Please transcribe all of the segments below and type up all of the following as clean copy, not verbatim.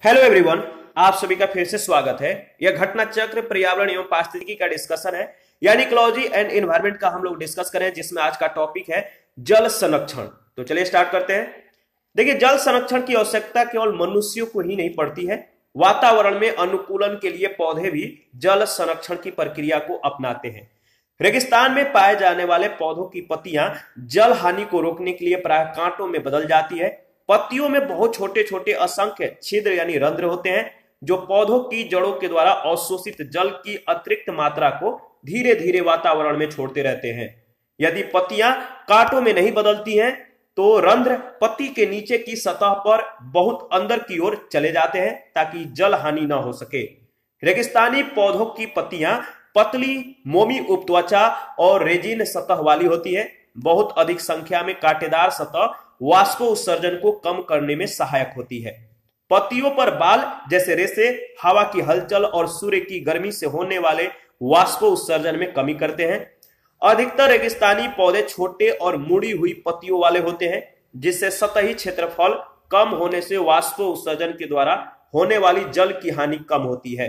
Hello everyone, आप सभी का फिर से स्वागत है। यह घटना चक्र पर्यावरण एवं पारिस्थितिकी का डिस्कशन है, यानी इकोलॉजी एंड एनवायरनमेंट का हम लोग डिस्कस करें, जिसमें आज का टॉपिक है जल संरक्षण। तो चलिए स्टार्ट करते हैं। देखिए, जल संरक्षण की आवश्यकता केवल मनुष्यों को ही नहीं पड़ती है, वातावरण में अनुकूलन के लिए पौधे भी जल संरक्षण की प्रक्रिया को अपनाते हैं। रेगिस्तान में पाए जाने वाले पौधों की पत्तियां जल हानि को रोकने के लिए प्राय कांटों में बदल जाती है। पत्तियों में बहुत छोटे छोटे असंख्य छिद्र यानी रंध्र होते हैं, जो पौधों की जड़ों के द्वारा अवशोषित जल की अतिरिक्त मात्रा को धीरे धीरे वातावरण में छोड़ते रहते हैं। यदि पत्तियां कांटों में नहीं बदलती हैं, तो रंध्र पत्ती के नीचे की सतह पर बहुत अंदर की ओर चले जाते हैं, ताकि जल हानि ना हो सके। रेगिस्तानी पौधों की पत्तियां पतली, मोमी उपत्वचा और रेजिन सतह वाली होती है। बहुत अधिक संख्या में कांटेदार सतह वाष्प उत्सर्जन को कम करने में सहायक होती है। पत्तियों पर बाल जैसे रेशे हवा की हलचल और सूर्य की गर्मी से होने वाले वाष्प उत्सर्जन में कमी करते हैं। अधिकतर रेगिस्तानी पौधे छोटे और मुड़ी हुई पत्तियों वाले होते हैं, जिससे सतही क्षेत्रफल कम होने से वाष्प उत्सर्जन के द्वारा होने वाली जल की हानि कम होती है।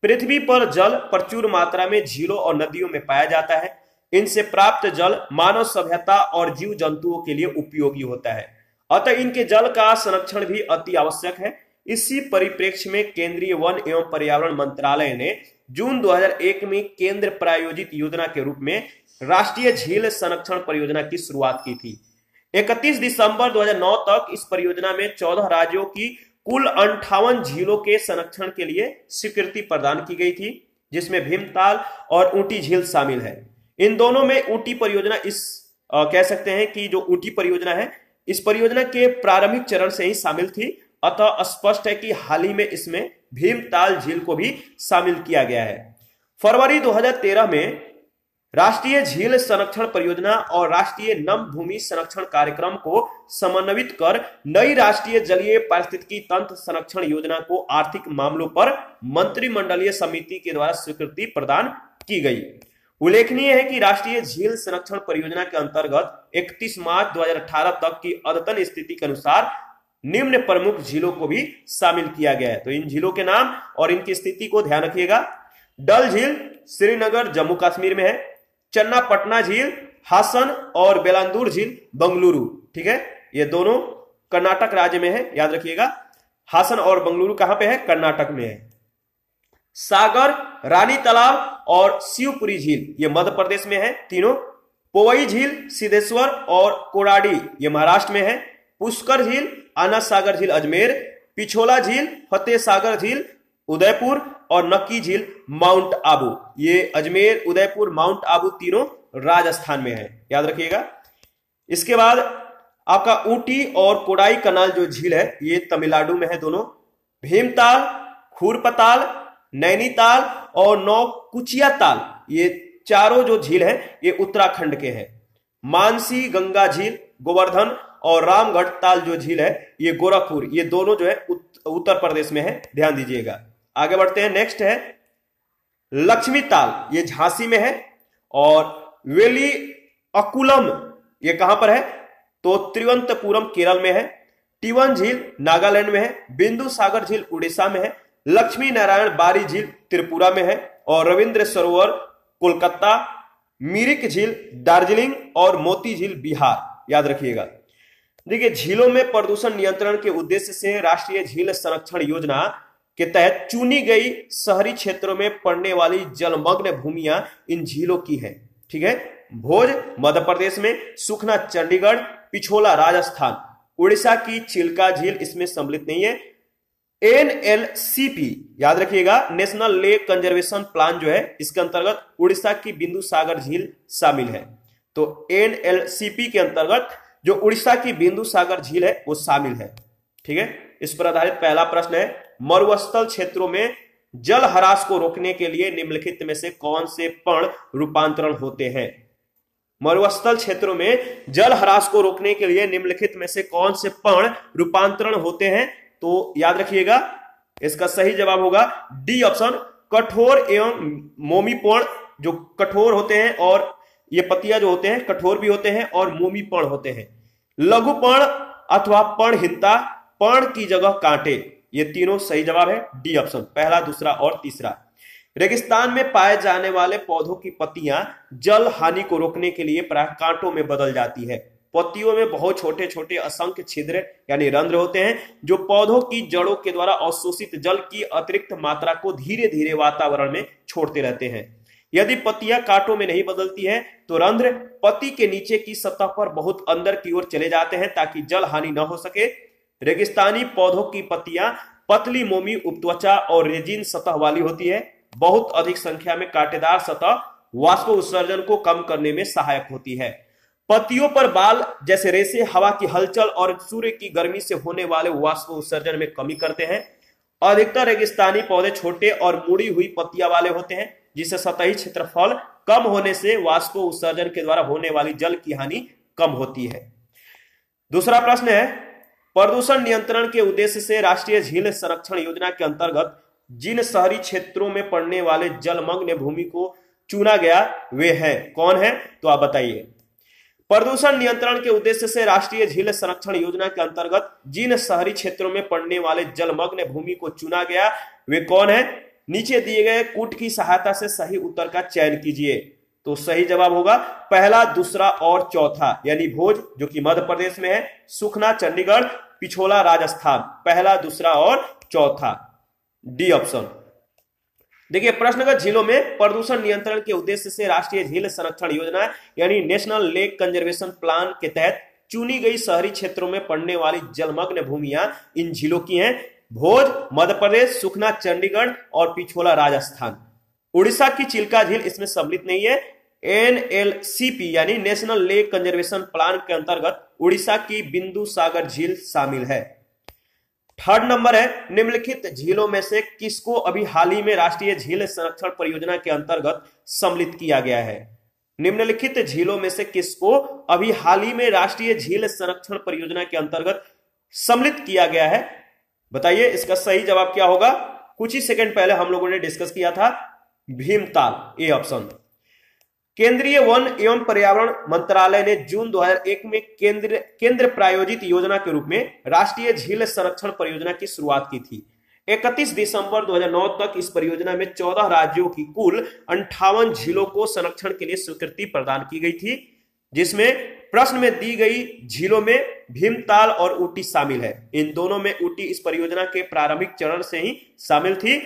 पृथ्वी पर जल प्रचुर मात्रा में झीलों और नदियों में पाया जाता है। इनसे प्राप्त जल मानव सभ्यता और जीव जंतुओं के लिए उपयोगी होता है, अतः इनके जल का संरक्षण भी अति आवश्यक है। इसी परिप्रेक्ष्य में केंद्रीय वन एवं पर्यावरण मंत्रालय ने जून 2001 में केंद्र प्रायोजित योजना के रूप में राष्ट्रीय झील संरक्षण परियोजना की शुरुआत की थी। 31 दिसंबर 2009 तक इस परियोजना में 14 राज्यों की कुल 58 झीलों के संरक्षण के लिए स्वीकृति प्रदान की गई थी, जिसमें भीमताल और ऊटी झील शामिल है। इन दोनों में ऊटी परियोजना कह सकते हैं कि जो ऊटी परियोजना है, इस परियोजना के प्रारंभिक चरण से ही शामिल थी, अतः स्पष्ट है कि हाल ही में इसमें भीमताल झील को भी शामिल किया गया है। फरवरी 2013 में राष्ट्रीय झील संरक्षण परियोजना और राष्ट्रीय नम भूमि संरक्षण कार्यक्रम को समन्वित कर नई राष्ट्रीय जलीय पारिस्थितिकी तंत्र संरक्षण योजना को आर्थिक मामलों पर मंत्रिमंडलीय समिति के द्वारा स्वीकृति प्रदान की गई। उल्लेखनीय है कि राष्ट्रीय झील संरक्षण परियोजना के अंतर्गत 31 मार्च 2018 तक की अद्यतन स्थिति के अनुसार निम्न प्रमुख झीलों को भी शामिल किया गया है। तो इन झीलों के नाम और इनकी स्थिति को ध्यान रखिएगा। डल झील श्रीनगर जम्मू कश्मीर में है। चन्ना पटना झील हासन और बेलांदूर झील बंगलुरु, ठीक है, ये दोनों कर्नाटक राज्य में है, याद रखिएगा। हासन और बंगलुरु कहां पे है? कर्नाटक में है। सागर, रानी तालाब और शिवपुरी झील ये मध्य प्रदेश में है तीनों। पोवई झील, सिद्धेश्वर और कोराडी ये महाराष्ट्र में है। पुष्कर झील, आना सागर झील अजमेर, पिछोला झील, फतेह सागर झील उदयपुर और नक्की झील माउंट आबू, ये अजमेर, उदयपुर, माउंट आबू तीनों राजस्थान में है, याद रखिएगा। इसके बाद आपका ऊटी और कोडाई कनाल जो झील है, ये तमिलनाडु में है दोनों। भीमताल, खूरपताल, नैनीताल और नौकुचिया ताल ये चारों जो झील है ये उत्तराखंड के हैं। मानसी गंगा झील गोवर्धन और रामगढ़ ताल जो झील है ये गोरखपुर, ये दोनों जो है उत्तर प्रदेश में है, ध्यान दीजिएगा। आगे बढ़ते हैं। नेक्स्ट है लक्ष्मी ताल, ये झांसी में है। और वेली अकुलम ये कहां पर है? तो तिरुवनंतपुरम केरल में है। टिवन झील नागालैंड में है। बिंदु सागर झील उड़ीसा में है। लक्ष्मी नारायण बारी झील त्रिपुरा में है। और रविंद्र सरोवर कोलकाता, मिरिक झील दार्जिलिंग और मोती झील बिहार, याद रखिएगा। देखिए, झीलों में प्रदूषण नियंत्रण के उद्देश्य से राष्ट्रीय झील संरक्षण योजना के तहत चुनी गई शहरी क्षेत्रों में पड़ने वाली जलमग्न भूमियां इन झीलों की हैं, ठीक है। भोज मध्य प्रदेश में, सुखना चंडीगढ़, पिछोला राजस्थान, उड़ीसा की चिल्का झील इसमें सम्मिलित नहीं है। NLCP याद रखिएगा, नेशनल लेक कंजर्वेशन प्लान जो है, इसके अंतर्गत उड़ीसा की बिंदु सागर झील शामिल है। तो NLCP के अंतर्गत जो उड़ीसा की बिंदु सागर झील है वो शामिल है, ठीक है। इस पर आधारित पहला प्रश्न है, मरुस्थल क्षेत्रों में जल ह्रास को रोकने के लिए निम्नलिखित में से कौन से पर्ण रूपांतरण होते हैं? मरुस्थल क्षेत्रों में जल ह्रास को रोकने के लिए निम्नलिखित में से कौन से पर्ण रूपांतरण होते हैं? तो याद रखिएगा, इसका सही जवाब होगा डी ऑप्शन, कठोर एवं मोमी पर्ण, जो कठोर होते हैं और ये पत्तियां जो होते हैं कठोर भी होते हैं और मोमी पर्ण होते हैं। लघु पर्ण अथवा पर्णहीनता, पर्ण की जगह कांटे, ये तीनों सही जवाब है, डी ऑप्शन, पहला, दूसरा और तीसरा। रेगिस्तान में पाए जाने वाले पौधों की पत्तियां जल हानि को रोकने के लिए प्राय कांटों में बदल जाती है। पत्तियों में बहुत छोटे छोटे असंख्य छिद्र यानी रंध्र होते हैं जो पौधों की जड़ों के द्वारा अवशोषित जल की अतिरिक्त मात्रा को धीरे धीरे वातावरण में छोड़ते रहते हैं। यदि पत्तियां कांटों में नहीं बदलती हैं तो रंध्र पत्ती के नीचे की सतह पर बहुत अंदर की ओर चले जाते हैं ताकि जल हानि न हो सके। रेगिस्तानी पौधों की पत्तियां पतली मोमी उपत्वचा और रेजिन सतह वाली होती है। बहुत अधिक संख्या में कांटेदार सतह वाष्प उत्सर्जन को कम करने में सहायक होती है। पत्तियों पर बाल जैसे रेशे हवा की हलचल और सूर्य की गर्मी से होने वाले वाष्प उत्सर्जन में कमी करते हैं। अधिकतर रेगिस्तानी पौधे छोटे और मुड़ी हुई पत्तियां वाले होते हैं जिससे सतही क्षेत्रफल कम होने से वाष्प उत्सर्जन के द्वारा होने वाली जल की हानि कम होती है। दूसरा प्रश्न है, प्रदूषण नियंत्रण के उद्देश्य से राष्ट्रीय झील संरक्षण योजना के अंतर्गत जिन शहरी क्षेत्रों में पड़ने वाले जलमग्न भूमि को चुना गया वे हैं, कौन है? तो आप बताइए। प्रदूषण नियंत्रण के उद्देश्य से राष्ट्रीय झील संरक्षण योजना के अंतर्गत जिन शहरी क्षेत्रों में पड़ने वाले जलमग्न भूमि को चुना गया वे कौन है? नीचे दिए गए कूट की सहायता से सही उत्तर का चयन कीजिए। तो सही जवाब होगा पहला, दूसरा और चौथा, यानी भोज जो कि मध्य प्रदेश में है, सुखना चंडीगढ़, पिछोला राजस्थान, पहला, दूसरा और चौथा, डी ऑप्शन। देखिए प्रश्नगत झीलों में प्रदूषण नियंत्रण के उद्देश्य से राष्ट्रीय झील संरक्षण योजना यानी नेशनल लेक कंजर्वेशन प्लान के तहत चुनी गई शहरी क्षेत्रों में पड़ने वाली जलमग्न भूमियां इन झीलों की हैं, भोज मध्य प्रदेश, सुखना चंडीगढ़ और पिछोला राजस्थान। उड़ीसा की चिल्का झील इसमें सम्मिलित नहीं है। NLCP यानी नेशनल लेक कंजर्वेशन प्लान के अंतर्गत उड़ीसा की बिंदु सागर झील शामिल है। थर्ड नंबर है, निम्नलिखित झीलों में से किसको अभी हाल ही में राष्ट्रीय झील संरक्षण परियोजना के अंतर्गत सम्मिलित किया गया है? निम्नलिखित झीलों में से किसको अभी हाल ही में राष्ट्रीय झील संरक्षण परियोजना के अंतर्गत सम्मिलित किया गया है? बताइए इसका सही जवाब क्या होगा? कुछ ही सेकंड पहले हम लोगों ने डिस्कस किया था, भीमताल, ए ऑप्शन। केंद्रीय वन एवं पर्यावरण मंत्रालय ने जून 2001 में केंद्र प्रायोजित योजना के रूप में राष्ट्रीय झील संरक्षण परियोजना की शुरुआत की थी। 31 दिसंबर 2009 तक इस परियोजना में 14 राज्यों की कुल 58 झीलों को संरक्षण के लिए स्वीकृति प्रदान की गई थी, जिसमें प्रश्न में दी गई झीलों में भीमताल और ऊटी शामिल है। इन दोनों में ऊटी इस परियोजना के प्रारंभिक चरण से ही शामिल थी,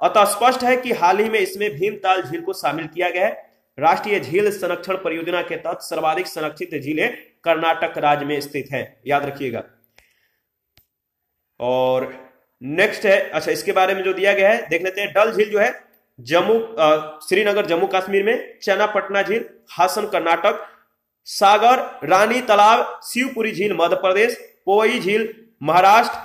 अतः स्पष्ट है कि हाल ही में इसमें भीमताल झील को शामिल किया गया है। राष्ट्रीय झील संरक्षण परियोजना के तहत सर्वाधिक संरक्षित झीलें कर्नाटक राज्य में स्थित हैं, याद रखिएगा। और नेक्स्ट है, अच्छा इसके बारे में जो दिया गया है देख लेते हैं। डल झील जो है श्रीनगर जम्मू कश्मीर में, चनापटना झील हासन कर्नाटक, सागर रानी तालाब शिवपुरी झील मध्य प्रदेश, पोई झील महाराष्ट्र,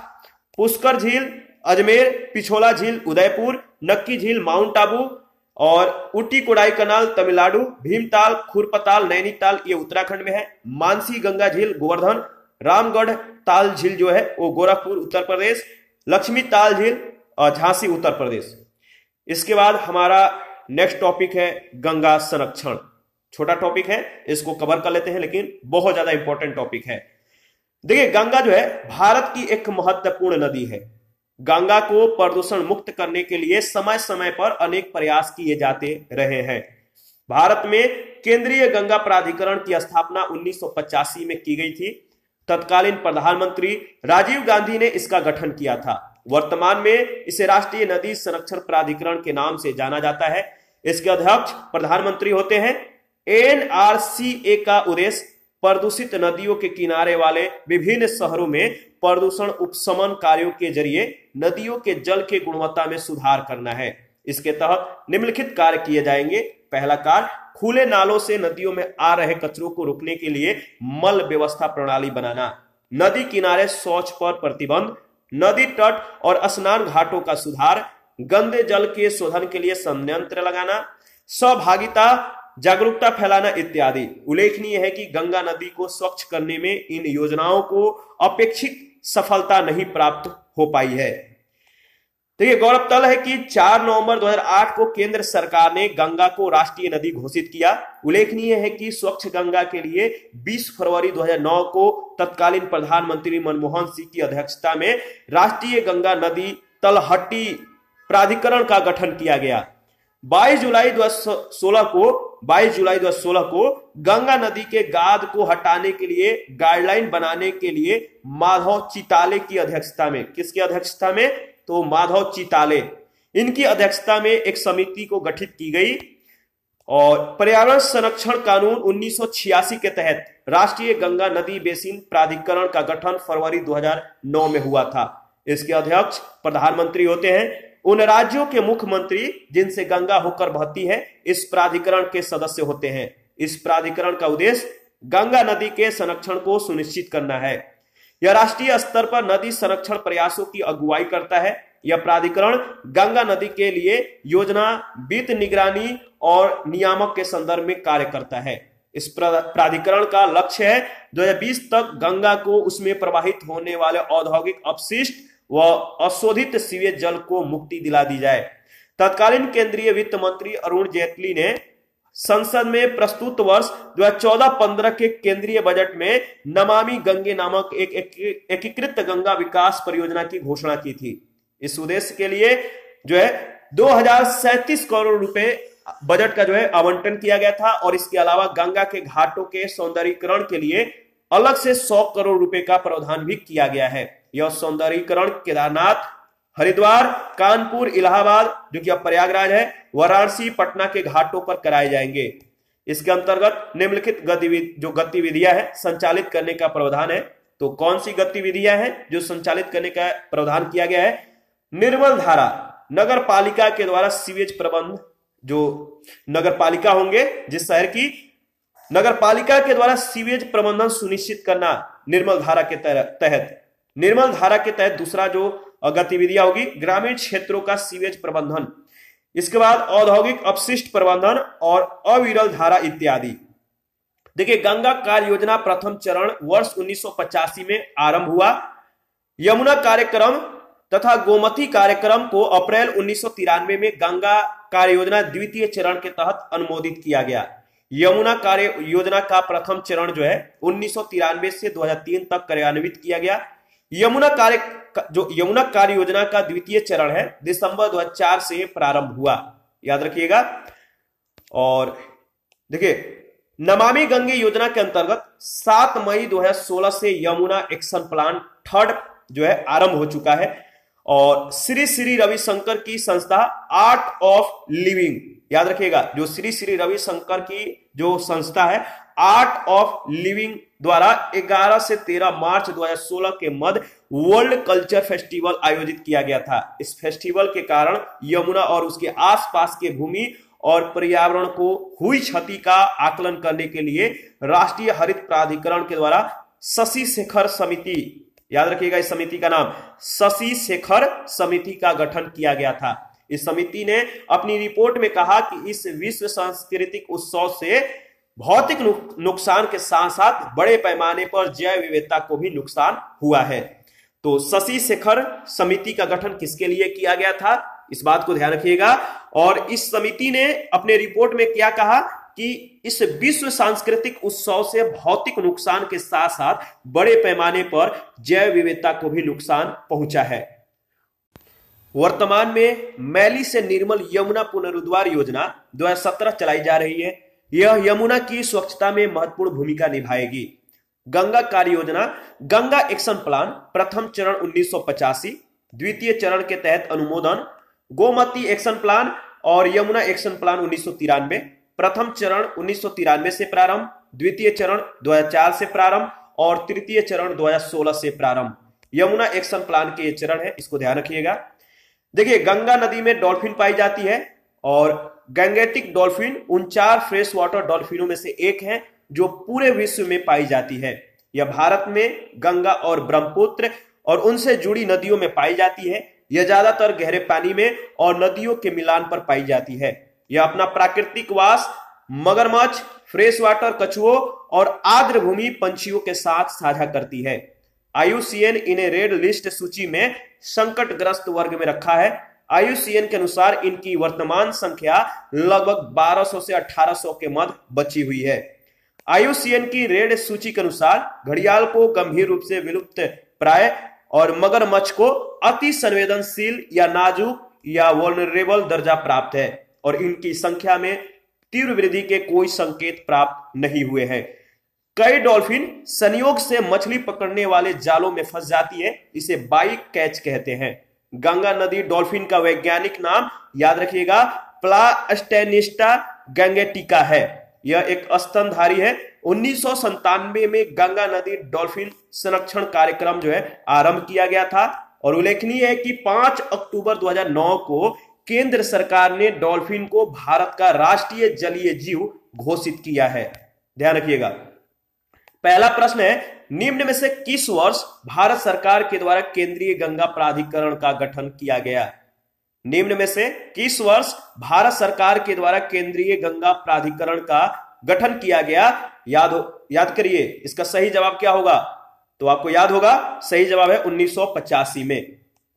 पुष्कर झील अजमेर, पिछोला झील उदयपुर, नक्की झील माउंट आबू और ऊटी कोडाई कनाल तमिलनाडु, भीमताल खुरपताल नैनीताल ये उत्तराखंड में है, मानसी गंगा झील गोवर्धन, रामगढ़ ताल झील जो है वो गोरखपुर उत्तर प्रदेश, लक्ष्मी ताल झील और झांसी उत्तर प्रदेश। इसके बाद हमारा नेक्स्ट टॉपिक है गंगा संरक्षण। छोटा टॉपिक है, इसको कवर कर लेते हैं, लेकिन बहुत ज्यादा इंपॉर्टेंट टॉपिक है। देखिए गंगा जो है भारत की एक महत्वपूर्ण नदी है। गंगा को प्रदूषण मुक्त करने के लिए समय समय पर अनेक प्रयास किए जाते रहे हैं। भारत में केंद्रीय गंगा प्राधिकरण की स्थापना 1985 में की गई थी। तत्कालीन प्रधानमंत्री राजीव गांधी ने इसका गठन किया था। वर्तमान में इसे राष्ट्रीय नदी संरक्षण प्राधिकरण के नाम से जाना जाता है। इसके अध्यक्ष प्रधानमंत्री होते हैं। NRCA का उद्देश्य प्रदूषित नदियों के किनारे वाले विभिन्न शहरों में प्रदूषण उपशमन कार्यों के जरिए नदियों के जल के गुणवत्ता में सुधार करना है। इसके तहत निम्नलिखित कार्य किए जाएंगे। पहला कार्य, खुले नालों से नदियों में आ रहे कचरों को रोकने के लिए मल व्यवस्था प्रणाली बनाना, नदी किनारे शौच पर प्रतिबंध, नदी तट और स्नान घाटों का सुधार, गंदे जल के शोधन के लिए संयंत्र लगाना, सहभागिता जागरूकता फैलाना इत्यादि। उल्लेखनीय है कि गंगा नदी को स्वच्छ करने में इन योजनाओं को अपेक्षित सफलता नहीं प्राप्त हो पाई है। तो ये गौरव तल है कि 4 नवंबर 2008 को केंद्र सरकार ने गंगा को राष्ट्रीय नदी घोषित किया। उल्लेखनीय है कि स्वच्छ गंगा के लिए 20 फरवरी 2009 को तत्कालीन प्रधानमंत्री मनमोहन सिंह की अध्यक्षता में राष्ट्रीय गंगा नदी तलहटी प्राधिकरण का गठन किया गया। 22 जुलाई 2016 को गंगा नदी के गाद को हटाने के लिए गाइडलाइन बनाने के लिए माधव चिताले की अध्यक्षता में, किसकी अध्यक्षता में, तो माधव चिताले, इनकी अध्यक्षता में एक समिति को गठित की गई और पर्यावरण संरक्षण कानून 1986 के तहत राष्ट्रीय गंगा नदी बेसिन प्राधिकरण का गठन फरवरी 2009 में हुआ था। इसके अध्यक्ष प्रधानमंत्री होते हैं। उन राज्यों के मुख्यमंत्री जिनसे गंगा होकर बहती है इस प्राधिकरण के सदस्य होते हैं। इस प्राधिकरण का उद्देश्य गंगा नदी के संरक्षण को सुनिश्चित करना है। यह राष्ट्रीय स्तर पर नदी संरक्षण प्रयासों की अगुवाई करता है। यह प्राधिकरण गंगा नदी के लिए योजना, वित्त, निगरानी और नियामक के संदर्भ में कार्य करता है। इस प्राधिकरण का लक्ष्य है 2020 तक गंगा को उसमें प्रवाहित होने वाले औद्योगिक अपशिष्ट व अशोधित सीवेज जल को मुक्ति दिला दी जाए। तत्कालीन केंद्रीय वित्त मंत्री अरुण जेटली ने संसद में प्रस्तुत वर्ष 2014-15 के केंद्रीय बजट में नमामि गंगे नामक एक एकीकृत गंगा विकास परियोजना की घोषणा की थी। इस उद्देश्य के लिए 2037 करोड़ रुपए बजट का आवंटन किया गया था और इसके अलावा गंगा के घाटों के सौंदर्यीकरण के लिए अलग से 100 करोड़ रुपए का प्रावधान भी किया गया है। यह सौंदर्यीकरण केदारनाथ, हरिद्वार, कानपुर, इलाहाबाद जो कि अब प्रयागराज है, वाराणसी, पटना के घाटों पर कराए जाएंगे। इसके अंतर्गत निम्नलिखित गतिविधियां हैं संचालित करने का प्रावधान है। तो कौन सी गतिविधियां हैं जो संचालित करने का प्रावधान किया गया है? निर्मल धारा, नगर पालिका के द्वारा सीवेज प्रबंध, जो नगर पालिका होंगे जिस शहर की, नगर पालिका के द्वारा सीवेज प्रबंधन सुनिश्चित करना निर्मल धारा के तहत। निर्मल धारा के तहत दूसरा जो गतिविधियां होगी ग्रामीण क्षेत्रों का सीवेज प्रबंधन, इसके बाद औद्योगिक अपशिष्ट प्रबंधन और अविरल धारा इत्यादि। देखिए, गंगा कार्य योजना प्रथम चरण वर्ष 1985 में आरंभ हुआ। यमुना कार्यक्रम तथा गोमती कार्यक्रम को अप्रैल 1993 में गंगा कार्य योजना द्वितीय चरण के तहत अनुमोदित किया गया। यमुना कार्य योजना का प्रथम चरण 1993 से 2003 तक कार्यान्वित किया गया। यमुना कार्य योजना का द्वितीय चरण है दिसंबर 2004 से प्रारंभ हुआ, याद रखिएगा। और देखिए, नमामि गंगे योजना के अंतर्गत 7 मई 2016 से यमुना एक्शन प्लान 3rd आरंभ हो चुका है और श्री श्री रविशंकर की संस्था आर्ट ऑफ लिविंग, याद रखिएगा, जो श्री श्री रविशंकर की जो संस्था है आर्ट ऑफ लिविंग द्वारा 11 से 13 मार्च 2016 के मध्य वर्ल्ड कल्चर फेस्टिवल आयोजित किया गया था। इस फेस्टिवल के कारण यमुना और उसके आसपास के भूमि और पर्यावरण को हुई क्षति का आकलन करने के लिए राष्ट्रीय हरित प्राधिकरण के द्वारा शशि शेखर समिति, याद रखिएगा इस समिति का नाम शशि शेखर समिति का गठन किया गया था। इस समिति ने अपनी रिपोर्ट में कहा कि इस विश्व सांस्कृतिक उत्सव से भौतिक नुकसान के साथ साथ बड़े पैमाने पर जैव विविधता को भी नुकसान हुआ है। तो शशि शेखर समिति का गठन किसके लिए किया गया था, इस बात को ध्यान रखिएगा। और इस समिति ने अपने रिपोर्ट में क्या कहा कि इस विश्व सांस्कृतिक उत्सव से भौतिक नुकसान के साथ साथ बड़े पैमाने पर जैव विविधता को भी नुकसान पहुंचा है। वर्तमान में मैली से निर्मल यमुना पुनरुद्धार योजना 2017 चलाई जा रही है। यह यमुना की स्वच्छता में महत्वपूर्ण भूमिका निभाएगी। गंगा कार्य योजना, गंगा एक्शन प्लान प्रथम चरण 1985, द्वितीय चरण के तहत अनुमोदन, गोमती एक्शन प्लान और यमुना एक्शन प्लान 1993, प्रथम चरण 1993 से प्रारंभ, द्वितीय चरण 2004 से प्रारंभ और तृतीय चरण 2016 से प्रारंभ। यमुना एक्शन प्लान के ये चरण है, इसको ध्यान रखिएगा। देखिए, गंगा नदी में डॉल्फिन पाई जाती है और गैंगेटिक डॉल्फिन उन 4 फ्रेश वाटर डॉल्फिनों में से एक है जो पूरे विश्व में पाई जाती है। यह भारत में गंगा और ब्रह्मपुत्र और उनसे जुड़ी नदियों में पाई जाती है। यह ज्यादातर गहरे पानी में और नदियों के मिलान पर पाई जाती है। यह अपना प्राकृतिक वास मगरमच्छ, फ्रेश वाटर कछुओं और आर्द्र भूमि पंछियों के साथ साझा करती है। IUCN इन्हें रेड लिस्ट सूची में संकटग्रस्त वर्ग में रखा है। IUCN के अनुसार इनकी वर्तमान संख्या लगभग 1200 से 1800 के मध्य बची हुई है। IUCN की रेड सूची के अनुसार घड़ियाल को गंभीर रूप से विलुप्त प्राय और मगरमच्छ को अति संवेदनशील या नाजुक या वल्नरेबल दर्जा प्राप्त है और इनकी संख्या में तीव्र वृद्धि के कोई संकेत प्राप्त नहीं हुए हैं। कई डॉल्फिन संयोग से मछली पकड़ने वाले जालों में फंस जाती है, इसे बाइक कैच कहते हैं। गंगा नदी डॉल्फिन का वैज्ञानिक नाम याद रखिएगा प्लास्टेनिस्टा गैंगेटिका है। यह एक स्तनधारी है। 1997 में गंगा नदी डॉल्फिन संरक्षण कार्यक्रम जो है आरंभ किया गया था और उल्लेखनीय है कि 5 अक्टूबर 2009 को केंद्र सरकार ने डॉल्फिन को भारत का राष्ट्रीय जलीय जीव घोषित किया है। ध्यान रखिएगा। पहला प्रश्न है, निम्न में से किस वर्ष भारत सरकार के द्वारा केंद्रीय गंगा प्राधिकरण का गठन किया गया? निम्न में से किस वर्ष भारत सरकार के द्वारा केंद्रीय गंगा प्राधिकरण का गठन किया गया? याद करिए, इसका सही जवाब क्या होगा? तो आपको याद होगा, सही जवाब है 1985 में।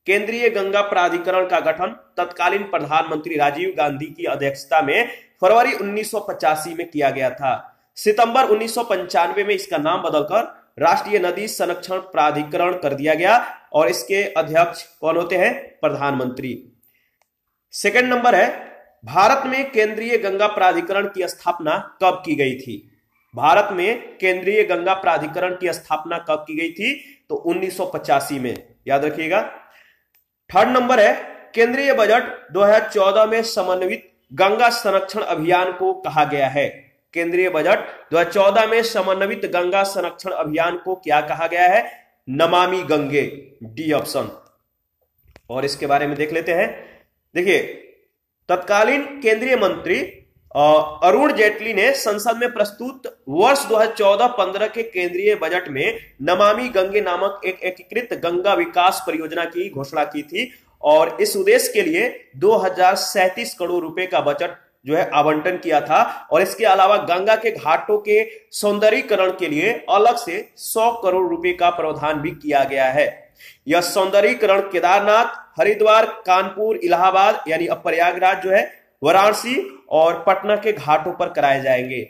केंद्रीय गंगा प्राधिकरण का गठन तत्कालीन प्रधानमंत्री राजीव गांधी की अध्यक्षता में फरवरी 1985 में किया गया था। सितंबर 1995 में इसका नाम बदलकर राष्ट्रीय नदी संरक्षण प्राधिकरण कर दिया गया और इसके अध्यक्ष कौन होते हैं? प्रधानमंत्री। सेकंड नंबर है, भारत में केंद्रीय गंगा प्राधिकरण की स्थापना कब की गई थी? भारत में केंद्रीय गंगा प्राधिकरण की स्थापना कब की गई थी? तो 1985 में, याद रखिएगा। थर्ड नंबर है, केंद्रीय बजट 2014 में समन्वित गंगा संरक्षण अभियान को कहा गया है। केंद्रीय बजट 2014 में समन्वित गंगा संरक्षण अभियान को क्या कहा गया है? Namami Gange, D option. और इसके बारे में देख लेते हैं। देखिए, तत्कालीन केंद्रीय मंत्री अरुण जेटली ने संसद में प्रस्तुत वर्ष 2014-15 के केंद्रीय बजट में नमामि गंगे नामक एक एकीकृत गंगा विकास परियोजना की घोषणा की थी और इस उद्देश्य के लिए 2037 करोड़ रुपए का बजट जो है आवंटन किया था और इसके अलावा गंगा के घाटों के सौंदर्यीकरण के लिए अलग से 100 करोड़ रुपए का प्रावधान भी किया गया है। यह सौंदर्यीकरण केदारनाथ, हरिद्वार, कानपुर, इलाहाबाद यानी अब प्रयागराज जो है, वाराणसी और पटना के घाटों पर कराए जाएंगे।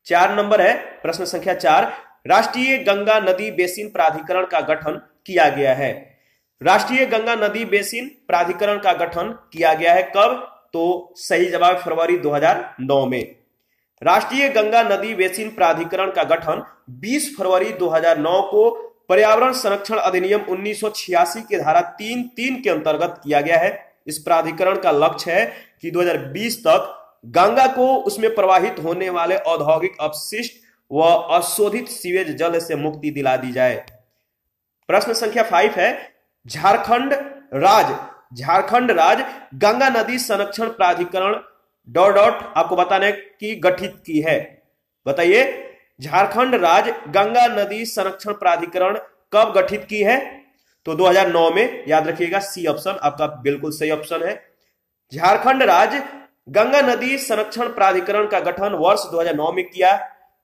4 नंबर है, प्रश्न संख्या 4, राष्ट्रीय गंगा नदी बेसिन प्राधिकरण का गठन किया गया है। राष्ट्रीय गंगा नदी बेसिन प्राधिकरण का गठन किया गया है कब? तो सही जवाब फरवरी 2009 में। राष्ट्रीय गंगा नदी बेसिन प्राधिकरण का गठन 20 फरवरी 2009 को पर्यावरण संरक्षण अधिनियम 1986 के धारा 3(3) के अंतर्गत किया गया है। इस प्राधिकरण का लक्ष्य है कि 2020 तक गंगा को उसमें प्रवाहित होने वाले औद्योगिक अपशिष्ट व अशोधित सीवेज जल से मुक्ति दिला दी जाए। प्रश्न संख्या 5 है, झारखंड राज्य गंगा नदी संरक्षण प्राधिकरण ... आपको बताने की गठित की है। बताइए, झारखंड राज्य गंगा नदी संरक्षण प्राधिकरण कब गठित की है? तो 2009 में, याद रखिएगा, सी ऑप्शन आपका बिल्कुल सही ऑप्शन है। झारखंड राज्य गंगा नदी संरक्षण प्राधिकरण का गठन वर्ष 2009 में किया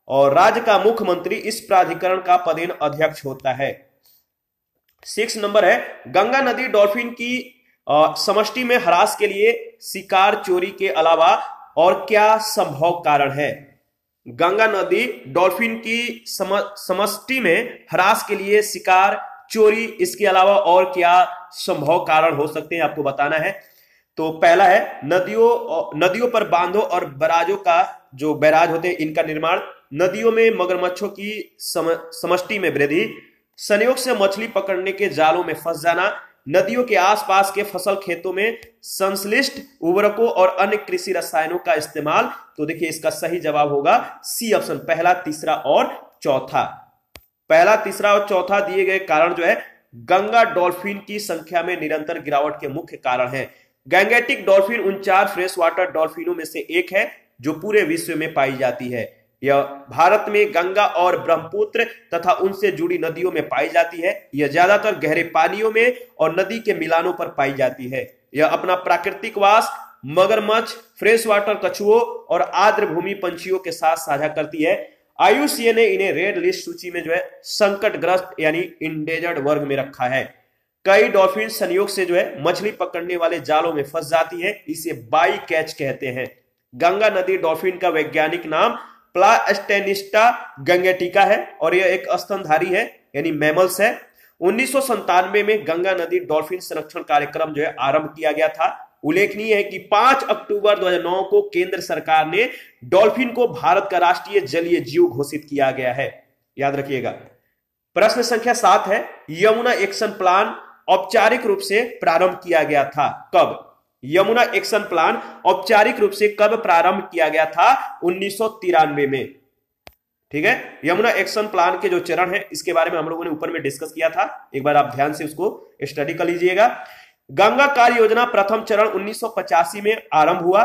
और राज्य का मुख्यमंत्री इस प्राधिकरण का पदेन अध्यक्ष होता है। 6 नंबर है, गंगा नदी डॉल्फिन की समष्टि में ह्रास के लिए शिकार चोरी के अलावा और क्या संभव कारण है? गंगा नदी डॉल्फिन की समष्टि में ह्रास के लिए शिकार चोरी, इसके अलावा और क्या संभव कारण हो सकते हैं, आपको बताना है। तो पहला है, नदियों पर बांधों और बैराजों का जो बैराज होते हैं इनका निर्माण, नदियों में मगरमच्छों की समष्टि में वृद्धि, संयोग से मछली पकड़ने के जालों में फंस जाना, नदियों के आसपास के फसल खेतों में संश्लिष्ट उर्वरकों और अन्य कृषि रसायनों का इस्तेमाल। तो देखिए, इसका सही जवाब होगा सी ऑप्शन, पहला, तीसरा और चौथा। पहला, तीसरा और चौथा दिए गए कारण जो है गंगा डॉल्फिन की संख्या में निरंतर गिरावट के मुख्य कारण है। गैंगेटिक डॉल्फिन उन 4 फ्रेश वाटर डॉल्फिनों में से एक है जो पूरे विश्व में पाई जाती है। यह भारत में गंगा और ब्रह्मपुत्र तथा उनसे जुड़ी नदियों में पाई जाती है। यह ज्यादातर गहरे पानियों में और नदी के मिलानों पर पाई जाती है। यह अपना प्राकृतिक वास मगरमच्छ, फ्रेश वाटर कछुओं और आर्द्र भूमि पंछियों के साथ साझा करती है। IUCN ने इन्हें रेड लिस्ट सूची में जो है संकटग्रस्त यानी इंडेंजर्ड वर्ग में रखा है। कई डॉल्फिन संयोग से जो है मछली पकड़ने वाले जालों में फंस जाती है, इसे बाई कैच कहते हैं। गंगा नदी डॉल्फिन का वैज्ञानिक नाम प्लास्टेनिस्टा गंगेटिका है और यह एक स्तनधारी है यानी मैमल्स है। 1997 में गंगा नदी डॉल्फिन संरक्षण कार्यक्रम जो है आरंभ किया गया था। उल्लेखनीय है कि 5 अक्टूबर 2009 को केंद्र सरकार ने डॉल्फिन को भारत का राष्ट्रीय जलीय जीव घोषित किया गया है, याद रखिएगा। प्रश्न संख्या 7 है, यमुना एक्शन प्लान औपचारिक रूप से प्रारंभ किया गया था कब? यमुना एक्शन प्लान औपचारिक रूप से कब प्रारंभ किया गया था? 1993 में। ठीक है, यमुना एक्शन प्लान के जो चरण है इसके बारे में हम लोगों ने ऊपर में डिस्कस किया था, एक बार आप ध्यान से उसको स्टडी कर लीजिएगा। गंगा कार्य योजना प्रथम चरण 1985 में आरंभ हुआ।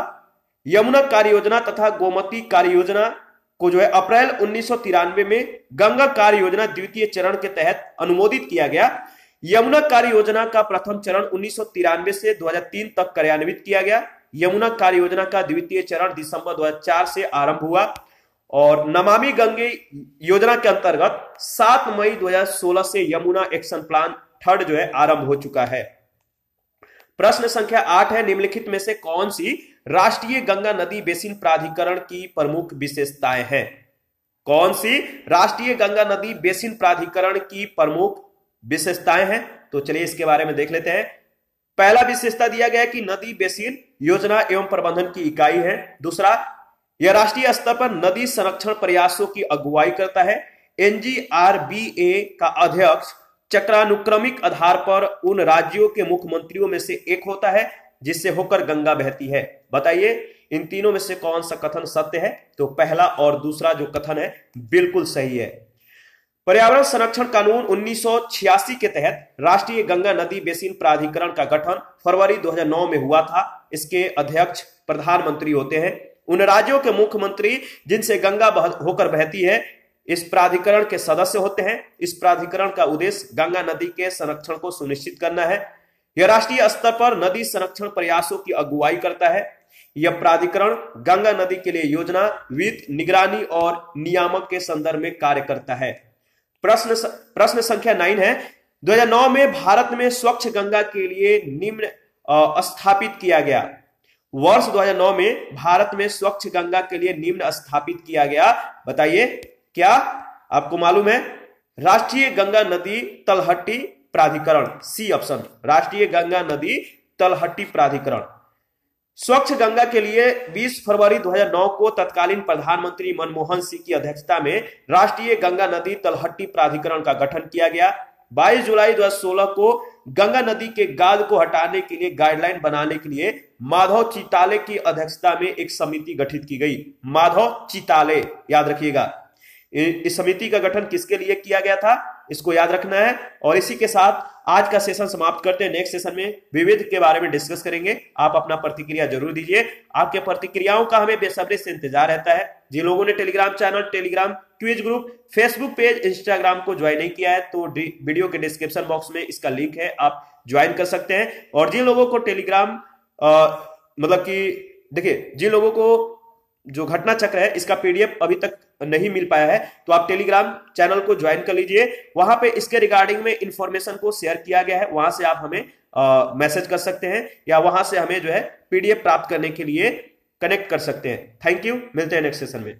यमुना कार्य योजना तथा गोमती कार्य योजना को जो है अप्रैल 1993 में गंगा कार्य योजना द्वितीय चरण के तहत अनुमोदित किया गया। यमुना कार्य योजना का प्रथम चरण 1993 से 2003 तक कार्यान्वित किया गया। यमुना कार्य योजना का द्वितीय चरण दिसंबर 2004 से आरंभ हुआ और नमामि गंगे योजना के अंतर्गत 7 मई 2016 से यमुना एक्शन प्लान थर्ड जो है आरंभ हो चुका है। प्रश्न संख्या 8 है, निम्नलिखित में से कौन सी राष्ट्रीय गंगा नदी बेसिन प्राधिकरण की प्रमुख विशेषताएं हैं? कौन सी राष्ट्रीय गंगा नदी बेसिन प्राधिकरण की प्रमुख विशेषताएं हैं? तो चलिए इसके बारे में देख लेते हैं। पहला विशेषता दिया गया है कि नदी बेसिन योजना एवं प्रबंधन की इकाई है। दूसरा, यह राष्ट्रीय स्तर पर नदी संरक्षण प्रयासों की अगुवाई करता है। NGRBA का अध्यक्ष चक्रानुक्रमिक आधार पर उन राज्यों के मुख्यमंत्रियों में से एक होता है जिससे होकर गंगा बहती है। बताइए इन तीनों में से कौन सा कथन सत्य है? तो पहला और दूसरा जो कथन है बिल्कुल सही है। पर्यावरण संरक्षण कानून 1986 के तहत राष्ट्रीय गंगा नदी बेसिन प्राधिकरण का गठन फरवरी 2009 में हुआ था। इसके अध्यक्ष प्रधानमंत्री होते हैं। उन राज्यों के मुख्यमंत्री जिनसे गंगा होकर बहती है इस प्राधिकरण के सदस्य होते हैं। इस प्राधिकरण का उद्देश्य गंगा नदी के संरक्षण को सुनिश्चित करना है। यह राष्ट्रीय स्तर पर नदी संरक्षण प्रयासों की अगुवाई करता है। यह प्राधिकरण गंगा नदी के लिए योजना, वित्त, निगरानी और नियामक के संदर्भ में कार्य करता है। प्रश्न संख्या 9 है, 2009 में भारत में स्वच्छ गंगा के लिए निम्न स्थापित किया गया। वर्ष 2009 में भारत में स्वच्छ गंगा के लिए निम्न स्थापित किया गया। बताइए क्या आपको मालूम है? राष्ट्रीय गंगा नदी तलहटी प्राधिकरण, सी ऑप्शन, राष्ट्रीय गंगा नदी तलहटी प्राधिकरण। स्वच्छ गंगा के लिए 20 फरवरी 2009 को तत्कालीन प्रधानमंत्री मनमोहन सिंह की अध्यक्षता में राष्ट्रीय गंगा नदी तलहटी प्राधिकरण का गठन किया गया। 22 जुलाई 2016 को गंगा नदी के गाद को हटाने के लिए गाइडलाइन बनाने के लिए माधव चिताले की अध्यक्षता में एक समिति गठित की गई। माधव चिताले, याद रखिएगा। इस समिति का गठन किसके लिए किया गया था इसको याद रखना है। और इसी के साथ आज का सेशन समाप्त करते हैं। नेक्स्ट सेशन में विविध के बारे में डिस्कस करेंगे। आप अपना प्रतिक्रिया जरूर दीजिए। आपके प्रतिक्रियाओं का हमें बेसब्री से इंतजार रहता है। जिन लोगों ने Telegram channel, Telegram quiz group, Facebook page, Instagram को ज्वाइन नहीं किया है तो वीडियो के डिस्क्रिप्शन बॉक्स में इसका लिंक है, आप ज्वाइन कर सकते हैं। और जिन लोगों को टेलीग्राम मतलब कि देखिए, जिन लोगों को जो घटना चक्र है इसका पीडीएफ अभी तक नहीं मिल पाया है तो आप टेलीग्राम चैनल को ज्वाइन कर लीजिए। वहां पे इसके रिगार्डिंग में इंफॉर्मेशन को शेयर किया गया है, वहां से आप हमें मैसेज कर सकते हैं या वहां से हमें जो है पीडीएफ प्राप्त करने के लिए कनेक्ट कर सकते हैं। थैंक यू, मिलते हैं नेक्स्ट सेशन में।